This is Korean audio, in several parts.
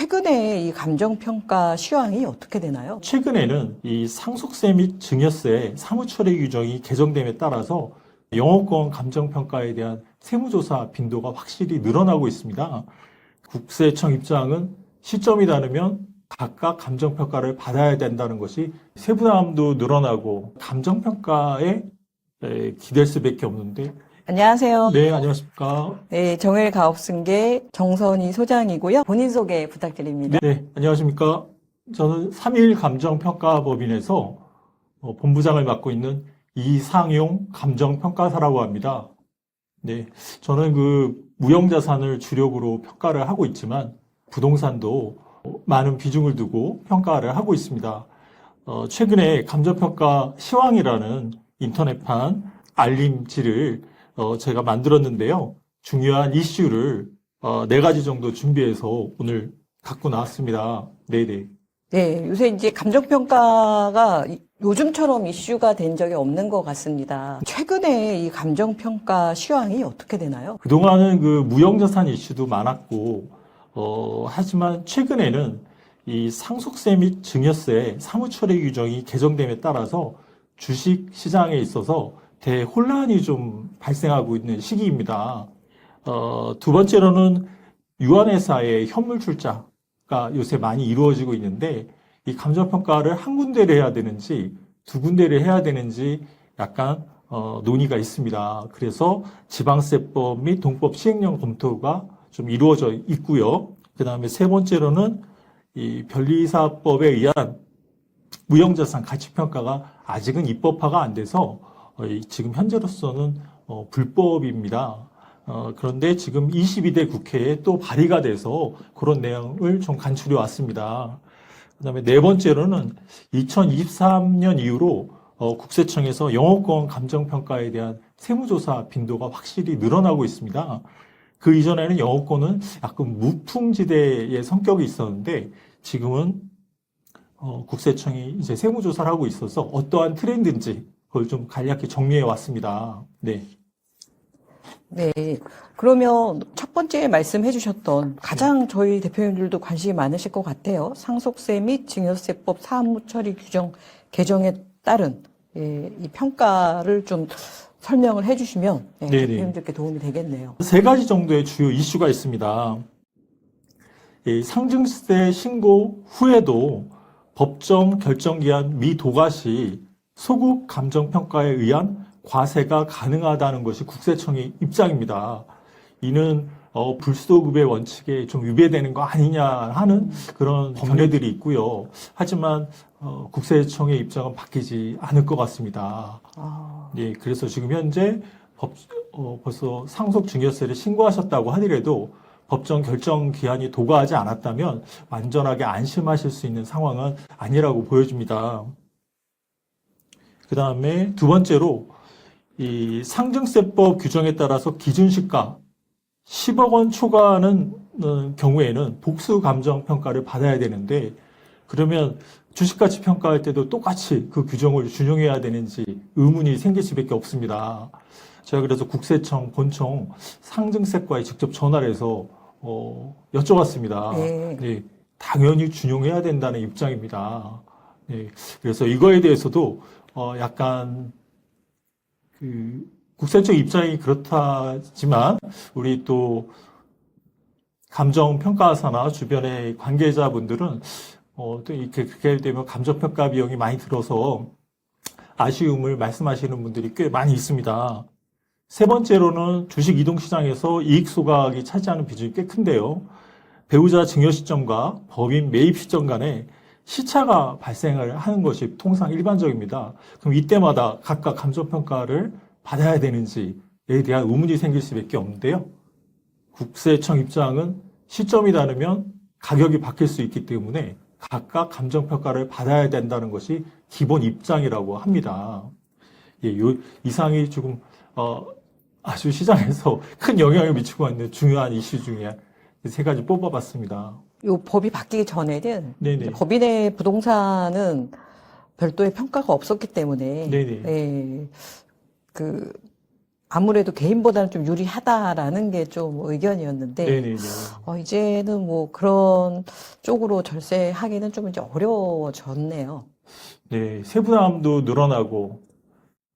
최근에 이 감정평가 시황이 어떻게 되나요? 최근에는 이 상속세 및 증여세 사무처리 규정이 개정됨에 따라서 영업권 감정평가에 대한 세무조사 빈도가 확실히 늘어나고 있습니다. 국세청 입장은 시점이 다르면 각각 감정평가를 받아야 된다는 것이 세부담도 늘어나고 감정평가에 기댈 수밖에 없는데. 안녕하세요. 네, 안녕하십니까. 네, 정일 가업승계 정선희 소장이고요. 본인 소개 부탁드립니다. 네, 안녕하십니까. 저는 3일 감정평가법인에서 본부장을 맡고 있는 이상용 감정평가사라고 합니다. 네, 저는 무형자산을 주력으로 평가를 하고 있지만 부동산도 많은 비중을 두고 평가를 하고 있습니다. 최근에 감정평가 시황이라는 인터넷판 알림지를 제가 만들었는데요. 중요한 이슈를 4가지 정도 준비해서 오늘 갖고 나왔습니다. 네네. 네, 요새 이제 감정평가가 요즘처럼 이슈가 된 적이 없는 것 같습니다. 최근에 이 감정평가 시황이 어떻게 되나요? 그동안은 무형자산 이슈도 많았고, 하지만 최근에는 이 상속세 및 증여세 사무처리 규정이 개정됨에 따라서 주식 시장에 있어서 대혼란이 좀 발생하고 있는 시기입니다. 두 번째로는 유한회사의 현물 출자가 요새 많이 이루어지고 있는데 이 감정평가를 한 군데를 해야 되는지 두 군데를 해야 되는지 약간 논의가 있습니다. 그래서 지방세법 및 동법 시행령 검토가 좀 이루어져 있고요. 그 다음에 세 번째로는 이 변리사법에 의한 무형자산 가치평가가 아직은 입법화가 안 돼서 지금 현재로서는 불법입니다. 그런데 지금 22대 국회에 또 발의가 돼서 그런 내용을 좀 간추려 왔습니다. 그 다음에 네 번째로는 2023년 이후로 국세청에서 영업권 감정평가에 대한 세무조사 빈도가 확실히 늘어나고 있습니다. 그 이전에는 영업권은 약간 무풍지대의 성격이 있었는데 지금은 국세청이 이제 세무조사를 하고 있어서 어떠한 트렌드인지 그걸 좀 간략히 정리해 왔습니다. 네. 네. 그러면 첫 번째 말씀해 주셨던 가장 저희 대표님들도 관심이 많으실 것 같아요. 상속세 및 증여세법 사무처리 규정 개정에 따른 이 평가를 좀 설명을 해 주시면 대표님들께 도움이 되겠네요. 3가지 정도의 주요 이슈가 있습니다. 상증세 신고 후에도 법정 결정기한 미도가 시 소급 감정평가에 의한 과세가 가능하다는 것이 국세청의 입장입니다. 이는 불소급의 원칙에 좀 위배되는 거 아니냐 하는 그런 견해들이 있고요. 하지만 국세청의 입장은 바뀌지 않을 것 같습니다. 예, 그래서 지금 현재 벌써 상속증여세를 신고하셨다고 하더라도 법정 결정 기한이 도과하지 않았다면 완전하게 안심하실 수 있는 상황은 아니라고 보여집니다. 그 다음에 두 번째로 이 상증세법 규정에 따라서 기준시가 10억 원 초과하는 경우에는 복수 감정 평가를 받아야 되는데 그러면 주식가치 평가할 때도 똑같이 그 규정을 준용해야 되는지 의문이 생길 수밖에 없습니다. 제가 그래서 국세청 본청 상증세과에 직접 전화를 해서 여쭤봤습니다. 네, 당연히 준용해야 된다는 입장입니다. 네, 그래서 이거에 대해서도 약간 국세청 입장이 그렇다지만 우리 또 감정평가사나 주변의 관계자분들은 또 이렇게 그렇게 되면 감정평가 비용이 많이 들어서 아쉬움을 말씀하시는 분들이 꽤 많이 있습니다. 세 번째로는 주식 이동시장에서 이익 소각이 차지하는 비중이 꽤 큰데요. 배우자 증여 시점과 법인 매입 시점 간에 시차가 발생을 하는 것이 통상 일반적입니다. 그럼 이때마다 각각 감정평가를 받아야 되는지에 대한 의문이 생길 수밖에 없는데요. 국세청 입장은 시점이 다르면 가격이 바뀔 수 있기 때문에 각각 감정평가를 받아야 된다는 것이 기본 입장이라고 합니다. 예, 이상이 조금 아주 시장에서 큰 영향을 미치고 있는 중요한 이슈 중에 3가지 뽑아봤습니다. 요 법이 바뀌기 전에는 법인의 부동산은 별도의 평가가 없었기 때문에 아무래도 개인보다는 좀 유리하다라는 게 좀 의견이었는데, 네네네. 이제는 뭐 그런 쪽으로 절세하기는 좀 이제 어려워졌네요. 네, 세부담도 늘어나고,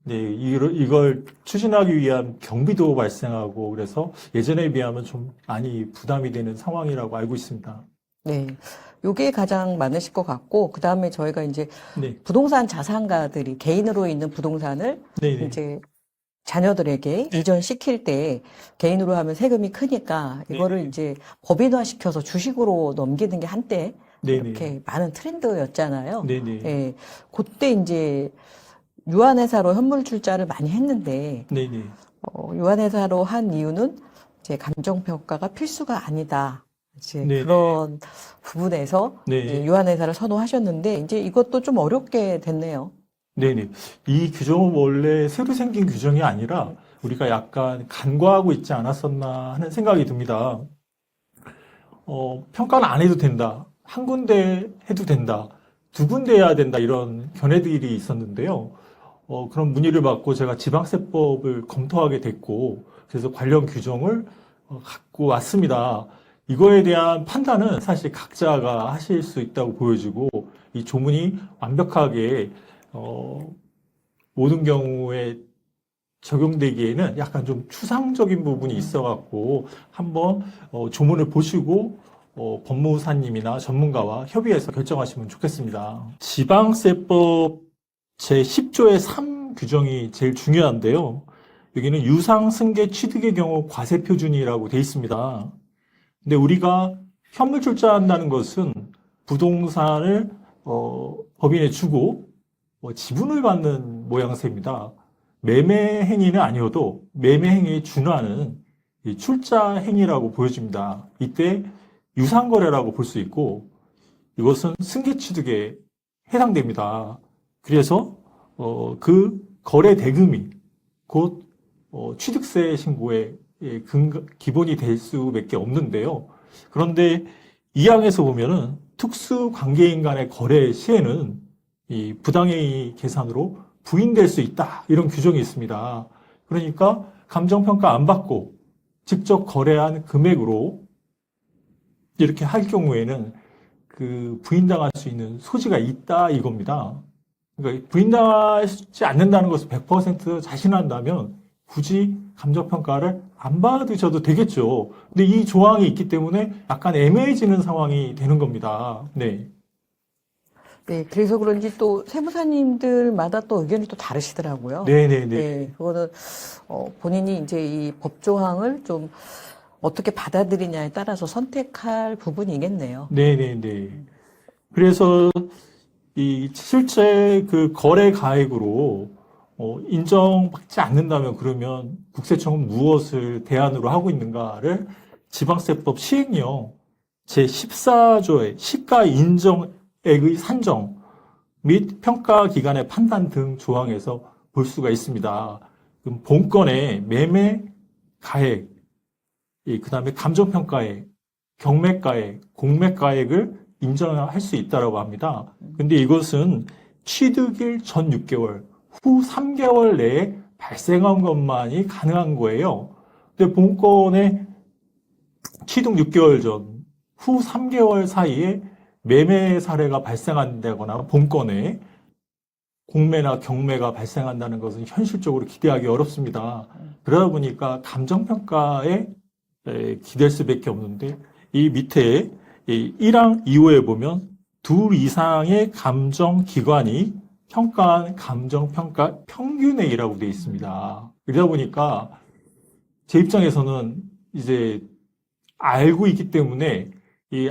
네, 이걸 추진하기 위한 경비도 발생하고, 그래서 예전에 비하면 좀 많이 부담이 되는 상황이라고 알고 있습니다. 네. 요게 가장 많으실 것 같고, 그 다음에 저희가 이제 네, 부동산 자산가들이 개인으로 있는 부동산을 네네. 이제 자녀들에게 이전시킬 때 개인으로 하면 세금이 크니까 이거를 네네. 이제 법인화 시켜서 주식으로 넘기는 게 한때 네네. 이렇게 많은 트렌드였잖아요. 네네. 예. 그때 이제 유한회사로 현물 출자를 많이 했는데, 네네. 유한회사로 한 이유는 이제 감정평가가 필수가 아니다. 이제 네네. 그런 부분에서 네. 유한회사를 선호하셨는데, 이제 이것도 좀 어렵게 됐네요. 네네. 이 규정은 원래 새로 생긴 규정이 아니라 우리가 약간 간과하고 있지 않았었나 하는 생각이 듭니다. 평가는 안 해도 된다. 한 군데 해도 된다. 두 군데 해야 된다. 이런 견해들이 있었는데요. 그런 문의를 받고 제가 지방세법을 검토하게 됐고, 그래서 관련 규정을 갖고 왔습니다. 이거에 대한 판단은 사실 각자가 하실 수 있다고 보여지고, 이 조문이 완벽하게, 모든 경우에 적용되기에는 약간 좀 추상적인 부분이 있어갖고, 한번, 조문을 보시고, 법무사님이나 전문가와 협의해서 결정하시면 좋겠습니다. 지방세법 제10조의 3 규정이 제일 중요한데요. 여기는 유상, 승계, 취득의 경우 과세 표준이라고 돼 있습니다. 근데 우리가 현물 출자한다는 것은 부동산을 법인에 주고 지분을 받는 모양새입니다. 매매 행위는 아니어도 매매 행위에 준하는 이 출자 행위라고 보여집니다. 이때 유상거래라고 볼 수 있고 이것은 승계 취득에 해당됩니다. 그래서 그 거래 대금이 곧 취득세 신고의 기본이 될 수밖에 없는데요. 그런데 이 항에서 보면은 특수 관계인 간의 거래 시에는 이 부당행위 계산으로 부인될 수 있다 이런 규정이 있습니다. 그러니까 감정평가 안 받고 직접 거래한 금액으로 이렇게 할 경우에는 그 부인당할 수 있는 소지가 있다 이겁니다. 그러니까 부인당하지 않는다는 것을 100% 자신한다면 굳이 감정평가를 안 받으셔도 되겠죠. 근데 이 조항이 있기 때문에 약간 애매해지는 상황이 되는 겁니다. 네. 네, 그래서 그런지 또 세무사님들마다 또 의견이 또 다르시더라고요. 네네네. 네, 그거는 본인이 이제 이 법조항을 좀 어떻게 받아들이냐에 따라서 선택할 부분이겠네요. 네네네. 그래서 이 실제 그 거래 가액으로 인정받지 않는다면 그러면 국세청은 무엇을 대안으로 하고 있는가를 지방세법 시행령 제14조의 시가 인정액의 산정 및 평가 기간의 판단 등 조항에서 볼 수가 있습니다. 그럼 본건의 매매 가액, 그다음에 감정평가액, 경매가액, 공매가액을 인정할 수 있다라고 합니다. 근데 이것은 취득일 전 6개월, 후 3개월 내에 발생한 것만이 가능한 거예요. 근데 본건에 취득 6개월 전, 후 3개월 사이에 매매 사례가 발생한다거나 본건에 공매나 경매가 발생한다는 것은 현실적으로 기대하기 어렵습니다. 그러다 보니까 감정평가에 기댈 수밖에 없는데 이 밑에 이 1항 2호에 보면 둘 이상의 감정기관이 평가한 감정평가 평균액이라고 되어 있습니다. 그러다 보니까 제 입장에서는 이제 알고 있기 때문에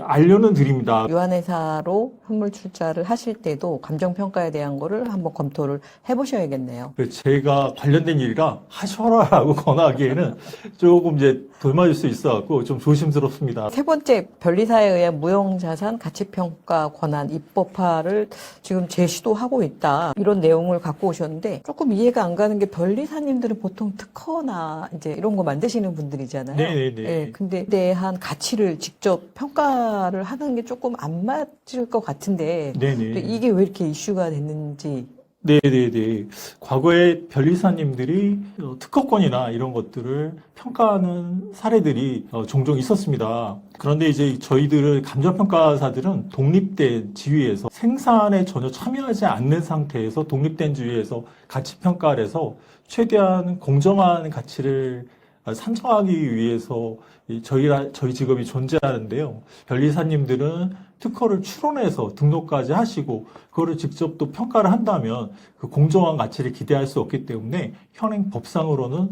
알려는 드립니다. 유한회사로 현물 출자를 하실 때도 감정평가에 대한 거를 한번 검토를 해보셔야겠네요. 제가 관련된 일이라 하셔라라고 권하기에는 조금 이제 돌맞을 수 있어갖고 좀 조심스럽습니다. 세 번째, 변리사에 의한 무형자산 가치평가 권한 입법화를 지금 제시도하고 있다. 이런 내용을 갖고 오셨는데 조금 이해가 안 가는 게 변리사님들은 보통 특허나 이제 이런 거 만드시는 분들이잖아요. 네네네. 예, 근데 대한 가치를 직접 평가를 하는 게 조금 안 맞을 것 같은데 네네. 이게 왜 이렇게 이슈가 됐는지 네네네. 과거에 변리사님들이 특허권이나 이런 것들을 평가하는 사례들이 종종 있었습니다. 그런데 이제 저희들은 감정평가사들은 독립된 지위에서 생산에 전혀 참여하지 않는 상태에서 독립된 지위에서 가치 평가를 해서 최대한 공정한 가치를 산정하기 위해서 저희 직업이 존재하는데요. 변리사님들은 특허를 출원해서 등록까지 하시고 그거를 직접 또 평가를 한다면 그 공정한 가치를 기대할 수 없기 때문에 현행 법상으로는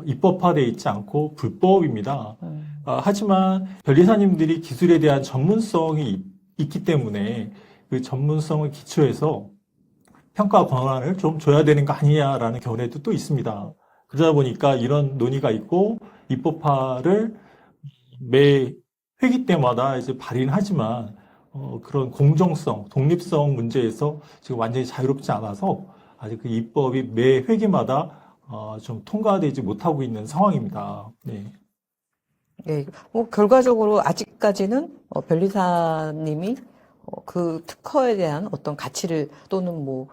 입법화되어 있지 않고 불법입니다. 하지만 변리사님들이 기술에 대한 전문성이 있기 때문에 그 전문성을 기초해서 평가 권한을 좀 줘야 되는 거 아니냐라는 견해도 또 있습니다. 그러다 보니까 이런 논의가 있고 입법화를 매 회기 때마다 이제 발의하지만 그런 공정성, 독립성 문제에서 지금 완전히 자유롭지 않아서 아직 그 입법이 매 회기마다 좀 통과되지 못하고 있는 상황입니다. 네. 네, 뭐 결과적으로 아직까지는 변리사님이 그 특허에 대한 어떤 가치를 또는 뭐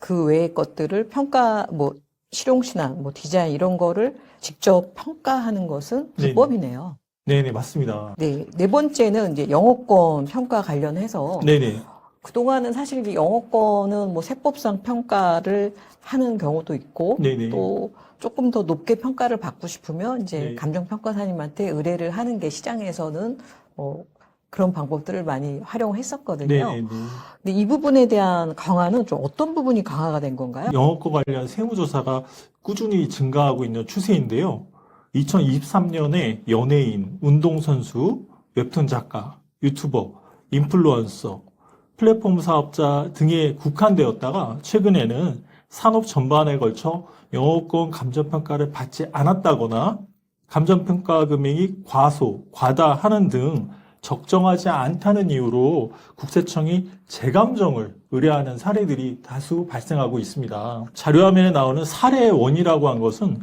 그 외의 것들을 평가 뭐 실용시나 뭐 디자인 이런 거를 직접 평가하는 것은 네. 불법이네요. 네네, 맞습니다. 네, 네 번째는 이제 영어권 평가 관련해서 네네. 그동안은 사실 이 영어권은 뭐 세법상 평가를 하는 경우도 있고 네네. 또 조금 더 높게 평가를 받고 싶으면 이제 네. 감정평가사님한테 의뢰를 하는 게 시장에서는 그런 방법들을 많이 활용했었거든요. 네네. 근데 이 부분에 대한 강화는 좀 어떤 부분이 강화가 된 건가요? 영어권 관련 세무조사가 꾸준히 증가하고 있는 추세인데요. 2023년에 연예인, 운동선수, 웹툰 작가, 유튜버, 인플루언서, 플랫폼 사업자 등에 국한되었다가 최근에는 산업 전반에 걸쳐 영어권 감정평가를 받지 않았다거나 감정평가 금액이 과소, 과다하는 등 적정하지 않다는 이유로 국세청이 재감정을 의뢰하는 사례들이 다수 발생하고 있습니다. 자료화면에 나오는 사례 원이라고 한 것은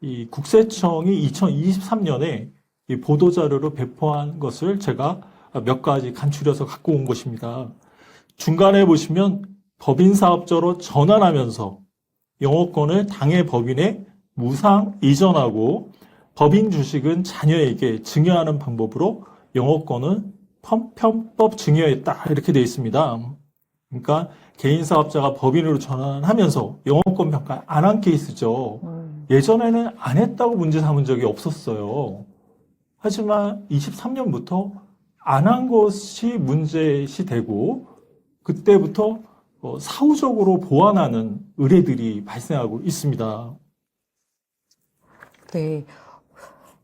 이 국세청이 2023년에 이 보도자료로 배포한 것을 제가 몇 가지 간추려서 갖고 온 것입니다. 중간에 보시면 법인사업자로 전환하면서 영어권을 당해 법인에 무상 이전하고 법인 주식은 자녀에게 증여하는 방법으로 영어권은 편법 증여했다 이렇게 되어 있습니다. 그러니까 개인사업자가 법인으로 전환하면서 영어권 평가 안 한 케이스죠. 예전에는 안 했다고 문제 삼은 적이 없었어요. 하지만 23년부터 안 한 것이 문제시 되고 그때부터 사후적으로 보완하는 의뢰들이 발생하고 있습니다. 네.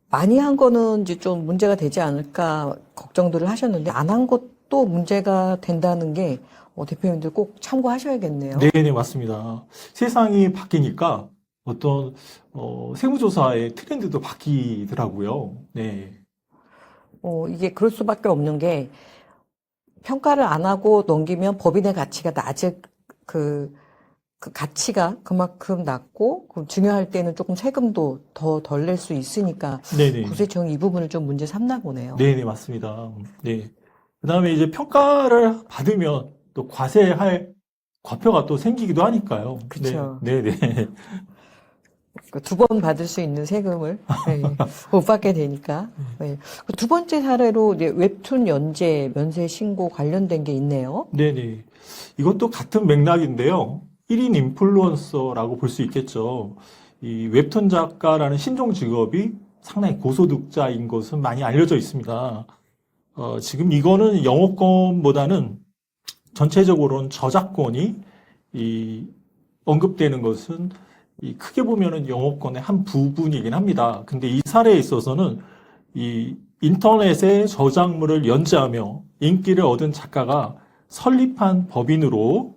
많이 한 거는 이제 좀 문제가 되지 않을까 걱정들을 하셨는데 안 한 것도 문제가 된다는 게 대표님들 꼭 참고하셔야겠네요. 네, 맞습니다. 세상이 바뀌니까 어떤 세무조사의 트렌드도 바뀌더라고요. 네. 이게 그럴 수밖에 없는 게 평가를 안 하고 넘기면 법인의 가치가 낮을 그 가치가 그만큼 낮고 증여할 때는 조금 세금도 더 덜 낼 수 있으니까 네네. 국세청이 이 부분을 좀 문제 삼나 보네요. 네네, 맞습니다. 네. 그 다음에 이제 평가를 받으면 또 과세할 과표가 또 생기기도 하니까요. 그쵸. 네네. 두 번 받을 수 있는 세금을 못 받게 되니까. 네. 두 번째 사례로 이제 웹툰 연재 면세 신고 관련된 게 있네요. 네네. 이것도 같은 맥락인데요. 1인 인플루언서라고 볼 수 있겠죠. 이 웹툰 작가라는 신종 직업이 상당히 고소득자인 것은 많이 알려져 있습니다. 지금 이거는 영어권보다는 전체적으로는 저작권이 언급되는 것은 크게 보면은 영어권의 한 부분이긴 합니다. 근데 이 사례에 있어서는 이 인터넷에 저작물을 연재하며 인기를 얻은 작가가 설립한 법인으로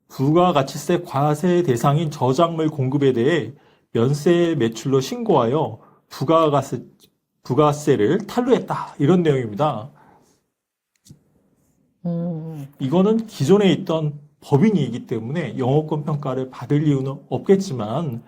부가가치세 과세 대상인 저작물 공급에 대해 면세 매출로 신고하여 부가세를 탈루했다. 이런 내용입니다. 이거는 기존에 있던 법인이기 때문에 영어권 평가를 받을 이유는 없겠지만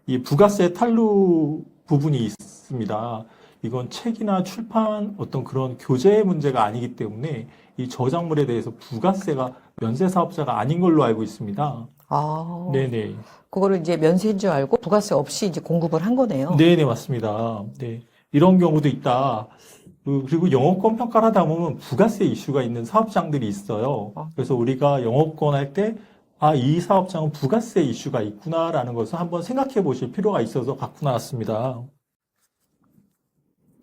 이 부가세 탈루 부분이 있습니다. 이건 책이나 출판 어떤 그런 교재 문제가 아니기 때문에 이 저작물에 대해서 부가세가 면세 사업자가 아닌 걸로 알고 있습니다. 아, 네네. 그거를 이제 면세인 줄 알고 부가세 없이 이제 공급을 한 거네요. 네네, 맞습니다. 네. 이런 경우도 있다. 그리고 영어권 평가를 하다 보면 부가세 이슈가 있는 사업장들이 있어요. 그래서 우리가 영어권 할 때, 아, 이 사업장은 부가세 이슈가 있구나라는 것을 한번 생각해 보실 필요가 있어서 갖고 나왔습니다.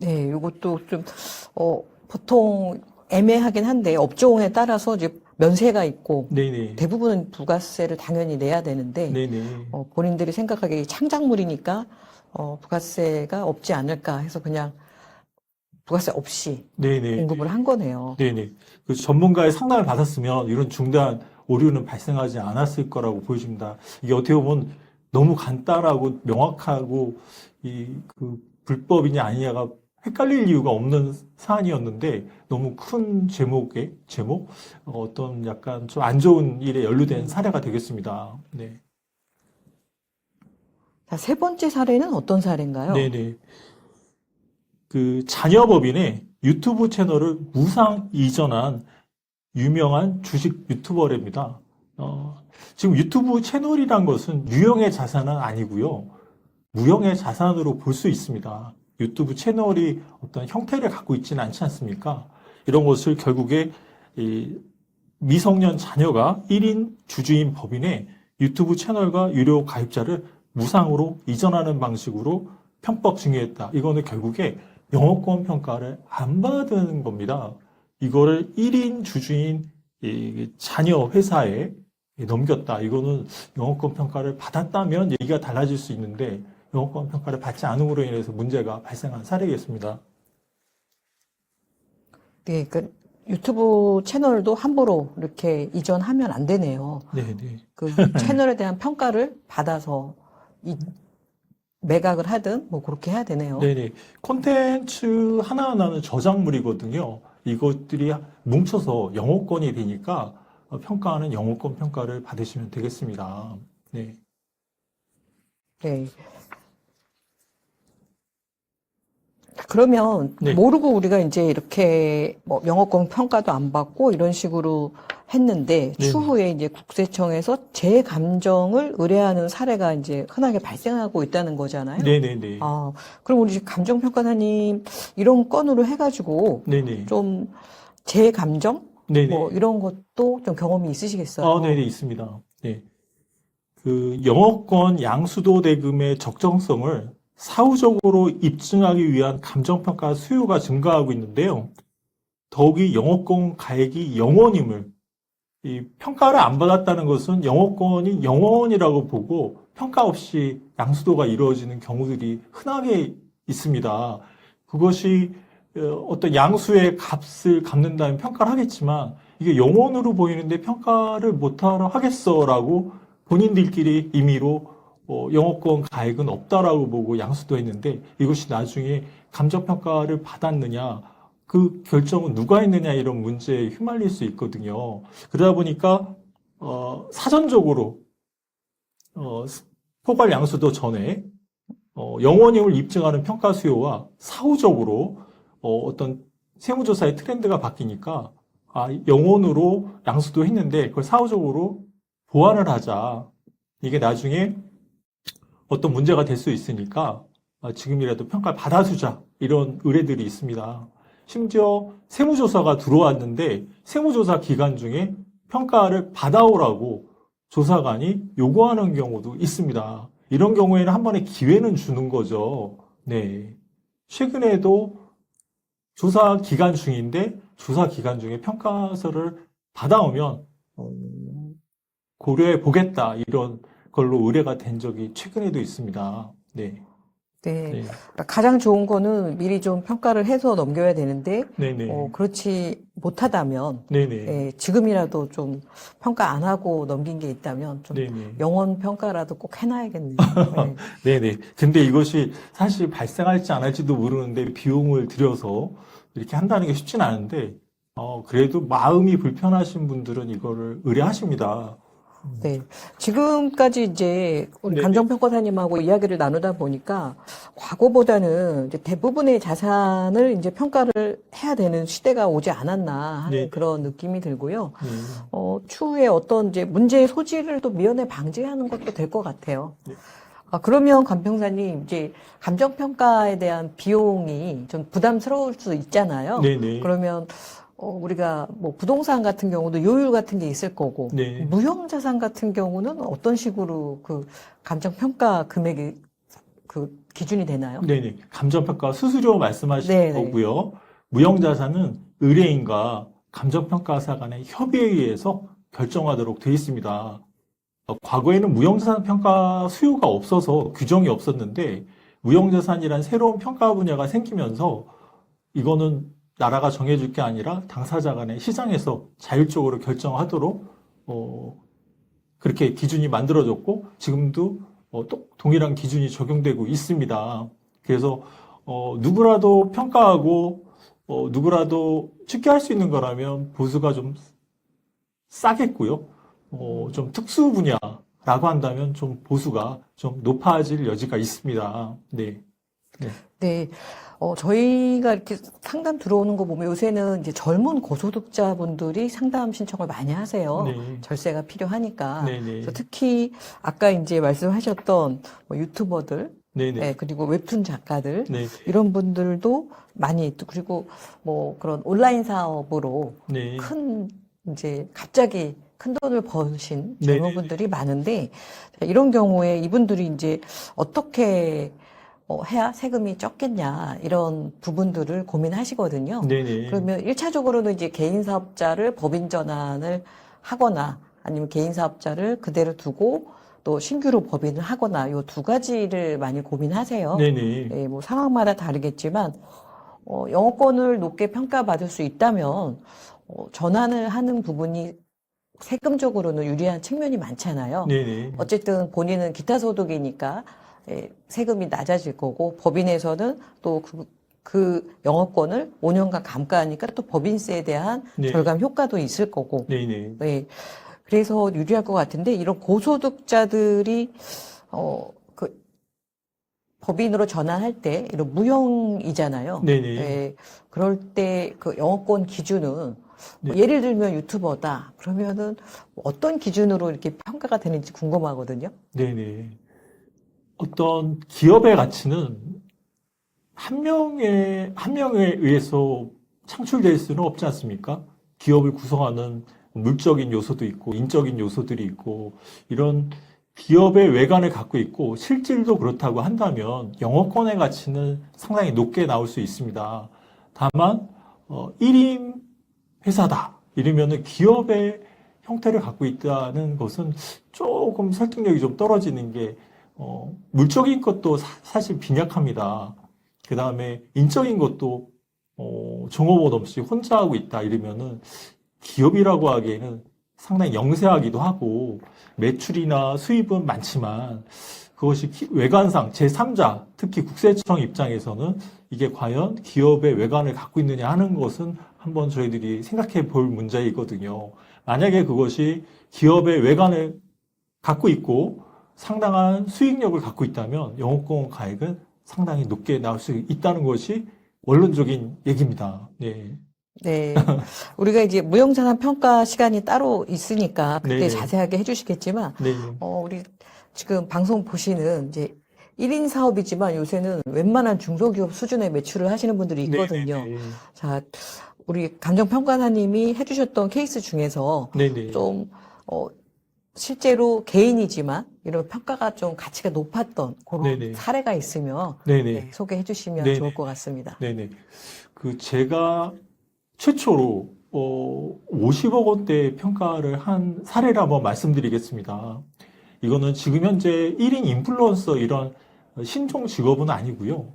네, 이것도 좀, 보통 애매하긴 한데, 업종에 따라서 이제 면세가 있고, 네네. 대부분은 부가세를 당연히 내야 되는데, 네네. 본인들이 생각하기에 창작물이니까, 부가세가 없지 않을까 해서 그냥 부가세 없이 네네. 공급을 한 거네요. 네네. 그 전문가의 상담을 받았으면 이런 중대한 오류는 발생하지 않았을 거라고 보여집니다. 이게 어떻게 보면 너무 간단하고 명확하고 그 불법이냐 아니냐가 헷갈릴 이유가 없는 사안이었는데 너무 큰 제목, 어떤 약간 좀 안 좋은 일에 연루된 사례가 되겠습니다. 네. 자, 세 번째 사례는 어떤 사례인가요? 네네. 그 자녀법인의 유튜브 채널을 무상 이전한 유명한 주식 유튜버랍니다. 지금 유튜브 채널이란 것은 유형의 자산은 아니고요. 무형의 자산으로 볼 수 있습니다. 유튜브 채널이 어떤 형태를 갖고 있지는 않지 않습니까? 이런 것을 결국에 이 미성년 자녀가 1인 주주인 법인의 유튜브 채널과 유료 가입자를 무상으로 이전하는 방식으로 편법 증여했다. 이거는 결국에 영어권 평가를 안 받은 겁니다. 이거를 1인 주주인 이 자녀 회사에 넘겼다. 이거는 영어권 평가를 받았다면 얘기가 달라질 수 있는데 영어권 평가를 받지 않음으로 인해서 문제가 발생한 사례겠습니다. 네, 그 유튜브 채널도 함부로 이렇게 이전하면 안 되네요. 네네. 그 채널에 대한 평가를 받아서 매각을 하든 뭐 그렇게 해야 되네요. 네네. 콘텐츠 하나하나는 저작물이거든요. 이것들이 뭉쳐서 영어권이 되니까 평가하는 영어권 평가를 받으시면 되겠습니다. 네. 네. 그러면 네. 모르고 우리가 이제 이렇게 뭐 영어권 평가도 안 받고 이런 식으로 했는데 네. 추후에 이제 국세청에서 재감정을 의뢰하는 사례가 이제 흔하게 발생하고 있다는 거잖아요. 네네네. 아, 그럼 우리 재감정평가사님 이런 건으로 해가지고 네네. 좀 재감정 네네. 뭐 이런 것도 좀 경험이 있으시겠어요? 아, 네네, 있습니다. 네. 그 영어권 양수도 대금의 적정성을 사후적으로 입증하기 위한 감정평가 수요가 증가하고 있는데요. 더욱이 영어권 가액이 영원임을 이 평가를 안 받았다는 것은 영어권이 영원이라고 보고 평가 없이 양수도가 이루어지는 경우들이 흔하게 있습니다. 그것이 어떤 양수의 값을 갚는다면 평가를 하겠지만 이게 영원으로 보이는데 평가를 못하러 하겠어라고 본인들끼리 임의로 영어권 가액은 없다라고 보고 양수도했는데 이것이 나중에 감정평가를 받았느냐 그 결정은 누가 했느냐 이런 문제에 휘말릴 수 있거든요. 그러다 보니까 사전적으로 포괄 양수도 전에 영원임을 입증하는 평가 수요와 사후적으로 어떤 세무조사의 트렌드가 바뀌니까 영원으로 양수도 했는데 그걸 사후적으로 보완을 하자. 이게 나중에 어떤 문제가 될 수 있으니까 지금이라도 평가를 받아주자. 이런 의뢰들이 있습니다. 심지어 세무조사가 들어왔는데 세무조사 기간 중에 평가를 받아오라고 조사관이 요구하는 경우도 있습니다. 이런 경우에는 한 번에 기회는 주는 거죠. 네. 최근에도 조사 기간 중인데 조사 기간 중에 평가서를 받아오면 고려해 보겠다 이런 걸로 의뢰가 된 적이 최근에도 있습니다. 네. 네. 네. 그러니까 가장 좋은 거는 미리 좀 평가를 해서 넘겨야 되는데, 네네. 그렇지 못하다면, 네네. 예, 지금이라도 좀 평가 안 하고 넘긴 게 있다면, 좀 네네. 영원 평가라도 꼭 해놔야겠네요. 네. 네네. 근데 이것이 사실 발생할지 안 할지도 모르는데 비용을 들여서 이렇게 한다는 게 쉽진 않은데, 그래도 마음이 불편하신 분들은 이거를 의뢰하십니다. 네. 지금까지 이제 우리 네네. 감정평가사님하고 이야기를 나누다 보니까 과거보다는 이제 대부분의 자산을 이제 평가를 해야 되는 시대가 오지 않았나 하는 네네. 그런 느낌이 들고요. 네. 추후에 어떤 이제 문제의 소지를 또 미연에 방지하는 것도 될 것 같아요. 네. 그러면 감평사님, 이제 감정평가에 대한 비용이 좀 부담스러울 수 있잖아요. 네네. 그러면 우리가 뭐 부동산 같은 경우도 요율 같은 게 있을 거고, 네. 무형자산 같은 경우는 어떤 식으로 그 감정평가 금액이 그 기준이 되나요? 네네. 감정평가 수수료 말씀하시는 네네. 거고요. 무형자산은 의뢰인과 감정평가사 간의 협의에 의해서 결정하도록 되어 있습니다. 과거에는 무형자산 평가 수요가 없어서 규정이 없었는데 무형자산이란 새로운 평가 분야가 생기면서 이거는 나라가 정해줄 게 아니라 당사자 간의 시장에서 자율적으로 결정하도록 그렇게 기준이 만들어졌고 지금도 또 동일한 기준이 적용되고 있습니다. 그래서 누구라도 평가하고 누구라도 쉽게 할 수 있는 거라면 보수가 좀 싸겠고요. 좀 특수 분야라고 한다면 좀 보수가 좀 높아질 여지가 있습니다. 네. 네. 네. 저희가 이렇게 상담 들어오는 거 보면 요새는 이제 젊은 고소득자분들이 상담 신청을 많이 하세요. 네. 절세가 필요하니까. 네네. 그래서 특히 아까 이제 말씀하셨던 뭐 유튜버들, 네네. 예, 그리고 웹툰 작가들, 네. 이런 분들도 많이, 그리고 뭐 그런 온라인 사업으로 네. 큰, 이제 갑자기 큰 돈을 버신 네네네. 젊은 분들이 많은데, 이런 경우에 이분들이 이제 어떻게 해야 세금이 적겠냐, 이런 부분들을 고민하시거든요. 네네. 그러면 1차적으로는 이제 개인 사업자를 법인 전환을 하거나 아니면 개인 사업자를 그대로 두고 또 신규로 법인을 하거나 요 두 가지를 많이 고민하세요. 네네. 예, 뭐 상황마다 다르겠지만 영업권을 높게 평가받을 수 있다면 전환을 하는 부분이 세금적으로는 유리한 측면이 많잖아요. 네네. 어쨌든 본인은 기타 소득이니까 세금이 낮아질 거고 법인에서는 또 그 영업권을 5년간 감가하니까 또 법인세에 대한 네. 절감 효과도 있을 거고. 네네. 네. 그래서 유리할 것 같은데 이런 고소득자들이 그 법인으로 전환할 때 이런 무형이잖아요. 네네. 네. 그럴 때 그 영업권 기준은 네. 예를 들면 유튜버다. 그러면은 어떤 기준으로 이렇게 평가가 되는지 궁금하거든요. 네네. 어떤 기업의 가치는 한 명에 의해서 창출될 수는 없지 않습니까? 기업을 구성하는 물적인 요소도 있고, 인적인 요소들이 있고, 이런 기업의 외관을 갖고 있고, 실질도 그렇다고 한다면, 영업권의 가치는 상당히 높게 나올 수 있습니다. 다만, 1인 회사다. 이러면은 기업의 형태를 갖고 있다는 것은 조금 설득력이 좀 떨어지는 게, 물적인 것도 사실 빈약합니다. 그 다음에 인적인 것도 종업원 없이 혼자 하고 있다 이러면은 기업이라고 하기에는 상당히 영세하기도 하고 매출이나 수입은 많지만 그것이 외관상 제3자 특히 국세청 입장에서는 이게 과연 기업의 외관을 갖고 있느냐 하는 것은 한번 저희들이 생각해 볼 문제이거든요. 만약에 그것이 기업의 외관을 갖고 있고 상당한 수익력을 갖고 있다면 영업권 가액은 상당히 높게 나올 수 있다는 것이 원론적인 얘기입니다. 네. 네. 우리가 이제 무형자산 평가 시간이 따로 있으니까 그때 네네. 자세하게 해주시겠지만, 네. 우리 지금 방송 보시는 이제 1인 사업이지만 요새는 웬만한 중소기업 수준의 매출을 하시는 분들이 있거든요. 네네네. 자, 우리 감정평가사님이 해주셨던 케이스 중에서 네네. 좀, 실제로 개인이지만 이런 평가가 좀 가치가 높았던 그런 네네. 사례가 있으면 네네. 네, 소개해 주시면 네네. 좋을 것 같습니다. 네네. 제가 최초로 50억 원대 평가를 한 사례를 한번 말씀드리겠습니다. 이거는 지금 현재 1인 인플루언서 이런 신종 직업은 아니고요.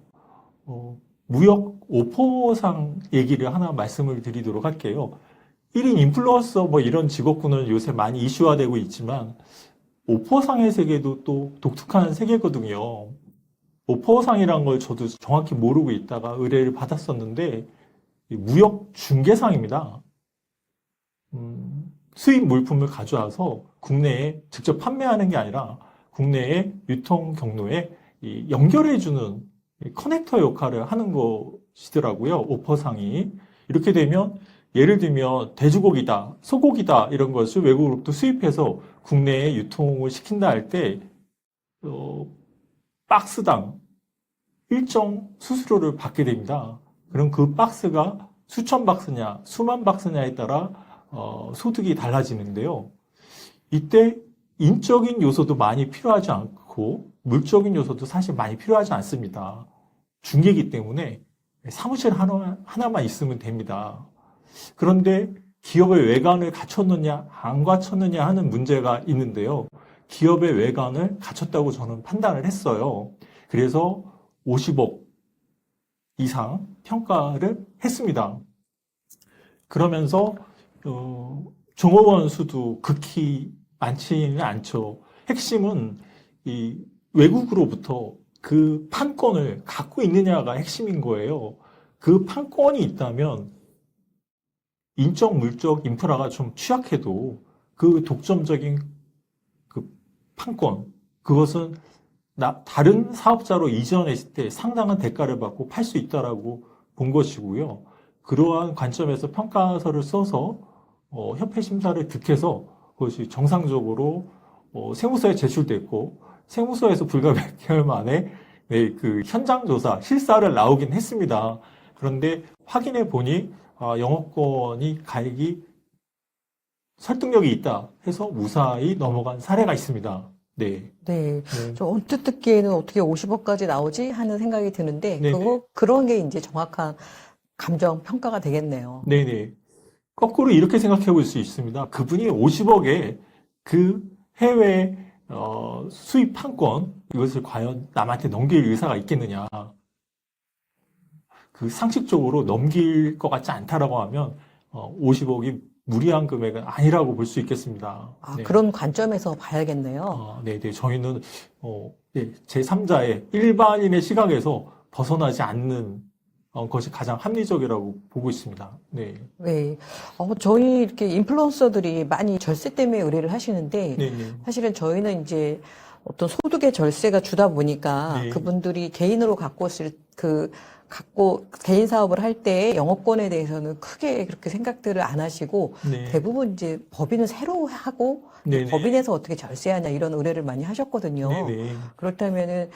무역 오퍼상 얘기를 하나 말씀을 드리도록 할게요. 1인 인플루언서 뭐 이런 직업군은 요새 많이 이슈화되고 있지만 오퍼상의 세계도 또 독특한 세계거든요. 오퍼상이란 걸 저도 정확히 모르고 있다가 의뢰를 받았었는데 무역 중개상입니다. 수입 물품을 가져와서 국내에 직접 판매하는 게 아니라 국내의 유통 경로에 연결해주는 커넥터 역할을 하는 것이더라고요. 오퍼상이. 이렇게 되면 예를 들면 돼지고기다, 소고기다 이런 것을 외국으로부터 수입해서 국내에 유통을 시킨다 할 때 박스당 일정 수수료를 받게 됩니다. 그럼 그 박스가 수천 박스냐, 수만 박스냐에 따라 소득이 달라지는데요. 이때 인적인 요소도 많이 필요하지 않고 물적인 요소도 사실 많이 필요하지 않습니다. 중개기 때문에 사무실 하나만 있으면 됩니다. 그런데 기업의 외관을 갖췄느냐, 안 갖췄느냐 하는 문제가 있는데요. 기업의 외관을 갖췄다고 저는 판단을 했어요. 그래서 50억 이상 평가를 했습니다. 그러면서 종업원 수도 극히 많지는 않죠. 핵심은 이 외국으로부터 그 판권을 갖고 있느냐가 핵심인 거예요. 그 판권이 있다면 인적, 물적, 인프라가 좀 취약해도 그 독점적인 그 판권, 그것은 다른 사업자로 이전했을 때 상당한 대가를 받고 팔 수 있다라고 본 것이고요. 그러한 관점에서 평가서를 써서 협회 심사를 득해서 그것이 정상적으로 세무서에 제출됐고 세무서에서 불과 몇 개월 만에 그 현장 조사 실사를 나오긴 했습니다. 그런데 확인해 보니 영업권이 가액이 설득력이 있다 해서 무사히 넘어간 사례가 있습니다. 네. 네. 네. 저 언뜻 듣기에는 어떻게 50억까지 나오지 하는 생각이 드는데, 네. 그런 게 이제 정확한 감정 평가가 되겠네요. 네네. 거꾸로 이렇게 생각해 볼 수 있습니다. 그분이 50억에 그 해외 수입 판권, 이것을 과연 남한테 넘길 의사가 있겠느냐. 그 상식적으로 넘길 것 같지 않다라고 하면 50억이 무리한 금액은 아니라고 볼 수 있겠습니다. 네. 그런 관점에서 봐야겠네요. 네네. 저희는 제3자의 일반인의 시각에서 벗어나지 않는 것이 가장 합리적이라고 보고 있습니다. 네. 네. 저희 이렇게 인플루언서들이 많이 절세 때문에 의뢰를 하시는데, 네네. 사실은 저희는 이제 어떤 소득의 절세가 주다 보니까 네. 그분들이 개인으로 개인 사업을 할 때 영업권에 대해서는 크게 그렇게 생각들을 안 하시고, 네. 대부분 이제 법인은 새로 하고, 네네. 법인에서 어떻게 절세하냐 이런 의뢰를 많이 하셨거든요. 네네. 그렇다면은,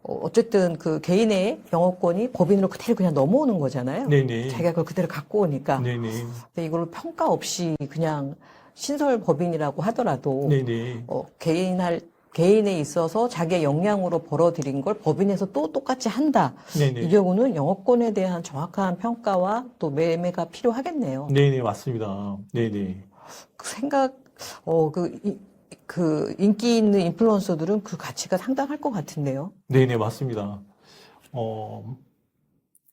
어쨌든 그 개인의 영업권이 법인으로 그대로 그냥 넘어오는 거잖아요. 네네. 자기가 그걸 그대로 갖고 오니까. 네네. 근데 이걸 평가 없이 그냥 신설 법인이라고 하더라도, 네네. 개인에 있어서 자기의 역량으로 벌어들인 걸 법인에서 또 똑같이 한다. 네네. 이 경우는 영업권에 대한 정확한 평가와 또 매매가 필요하겠네요. 네네, 맞습니다. 네네. 그 인기 있는 인플루언서들은 그 가치가 상당할 것 같은데요. 네네, 맞습니다.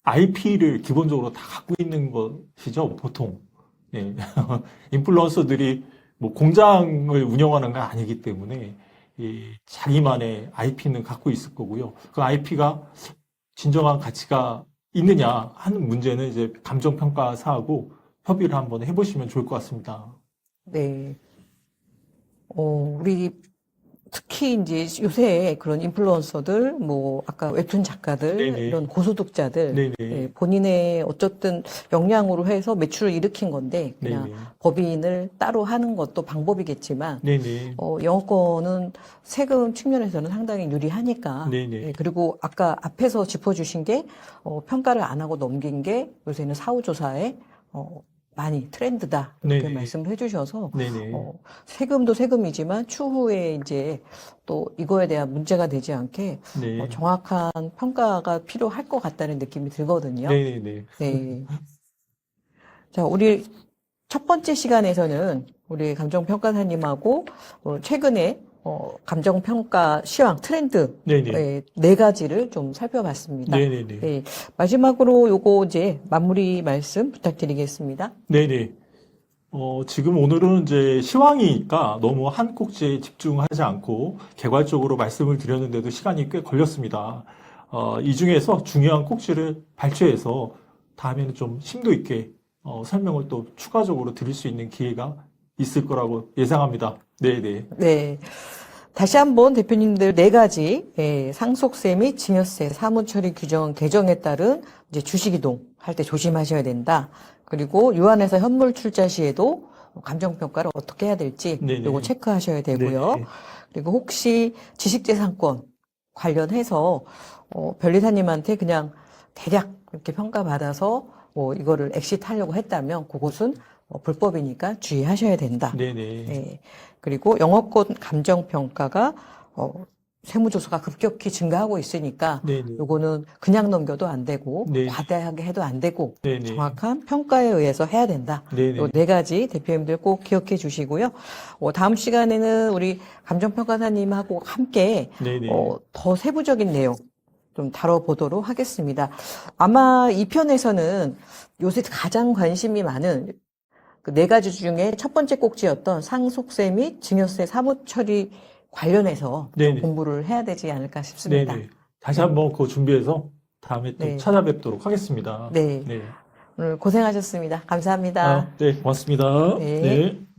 IP를 기본적으로 다 갖고 있는 것이죠, 보통. 네. 인플루언서들이 뭐 공장을 운영하는 건 아니기 때문에 자기만의 IP는 갖고 있을 거고요. 그 IP가 진정한 가치가 있느냐 하는 문제는 이제 감정평가사하고 협의를 한번 해보시면 좋을 것 같습니다. 네. 우리 특히 이제 요새 그런 인플루언서들, 뭐 아까 웹툰 작가들, 네네. 이런 고소득자들, 네네. 예, 본인의 어쨌든 역량으로 해서 매출을 일으킨 건데 그냥 네네. 법인을 따로 하는 것도 방법이겠지만 네네. 영업권은 세금 측면에서는 상당히 유리하니까. 네네. 예, 그리고 아까 앞에서 짚어주신 게 평가를 안 하고 넘긴 게 요새는 사후조사에 많이 트렌드다 이렇게 네네. 말씀을 해주셔서 네네. 세금도 세금이지만 추후에 이제 또 이거에 대한 문제가 되지 않게 네. 정확한 평가가 필요할 것 같다는 느낌이 들거든요. 네네네. 네. 자, 우리 첫 번째 시간에서는 우리 감정평가사님하고 최근에 감정평가 시황 트렌드 네네. 네 가지를 좀 살펴봤습니다. 네네네. 네. 마지막으로 요거 이제 마무리 말씀 부탁드리겠습니다. 네네. 지금 오늘은 이제 시황이니까 너무 한 꼭지에 집중하지 않고 개괄적으로 말씀을 드렸는데도 시간이 꽤 걸렸습니다. 이 중에서 중요한 꼭지를 발췌해서 다음에는 좀 심도 있게 설명을 또 추가적으로 드릴 수 있는 기회가 있을 거라고 예상합니다. 네네. 네. 다시 한번 대표님들 네 가지 상속세 및 증여세 사무처리 규정 개정에 따른 이제 주식이동 할 때 조심하셔야 된다. 그리고 유한해서 현물 출자 시에도 감정평가를 어떻게 해야 될지 네네. 요거 체크하셔야 되고요. 네. 그리고 혹시 지식재산권 관련해서 변리사님한테 그냥 대략 이렇게 평가받아서 뭐 이거를 엑시트하려고 했다면 그것은 불법이니까 주의하셔야 된다. 네네. 네. 그리고 영업권 감정평가가 세무조사가 급격히 증가하고 있으니까 네네. 요거는 그냥 넘겨도 안 되고 네. 과다하게 해도 안 되고 네네. 정확한 평가에 의해서 해야 된다. 네네. 요 네 가지 대표님들 꼭 기억해 주시고요. 다음 시간에는 우리 감정평가사님하고 함께 네네. 더 세부적인 내용 좀 다뤄보도록 하겠습니다. 아마 이 편에서는 요새 가장 관심이 많은 그 네 가지 중에 첫 번째 꼭지였던 상속세 및 증여세 사무처리 관련해서 좀 네네. 공부를 해야 되지 않을까 싶습니다. 네네. 다시 한번 그거 준비해서 다음에 또 네. 찾아뵙도록 하겠습니다. 네. 네. 오늘 고생하셨습니다. 감사합니다. 네, 고맙습니다. 네. 네.